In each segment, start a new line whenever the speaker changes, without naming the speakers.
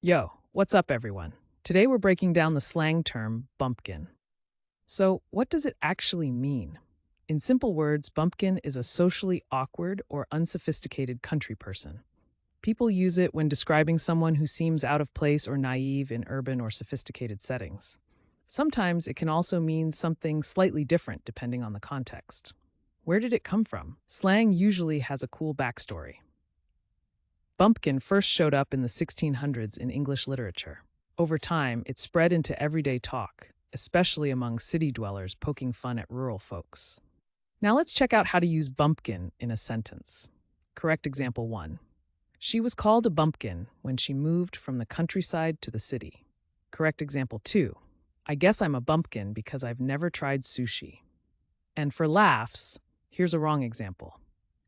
Yo, what's up, everyone? Today we're breaking down the slang term bumpkin. So, what does it actually mean? In simple words, bumpkin is a socially awkward or unsophisticated country person. People use it when describing someone who seems out of place or naive in urban or sophisticated settings. Sometimes it can also mean something slightly different depending on the context. Where did it come from? Slang usually has a cool backstory. Bumpkin first showed up in the 1600s in English literature. Over time, it spread into everyday talk, especially among city dwellers poking fun at rural folks. Now let's check out how to use bumpkin in a sentence. Correct example 1. She was called a bumpkin when she moved from the countryside to the city. Correct example 2. I guess I'm a bumpkin because I've never tried sushi. And for laughs, here's a wrong example.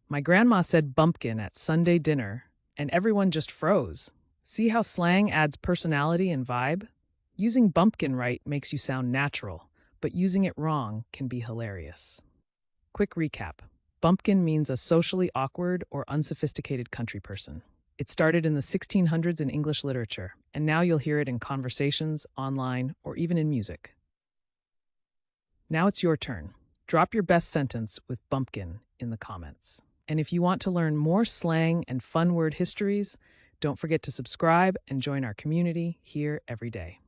My grandma said bumpkin at Sunday dinner, and everyone just froze. See how slang adds personality and vibe? Using bumpkin right makes you sound natural, but using it wrong can be hilarious. Quick recap. Bumpkin means a socially awkward or unsophisticated country person. It started in the 1600s in English literature, and now you'll hear it in conversations, online, or even in music. Now it's your turn. Drop your best sentence with bumpkin in the comments. And if you want to learn more slang and fun word histories, don't forget to subscribe and join our community here every day.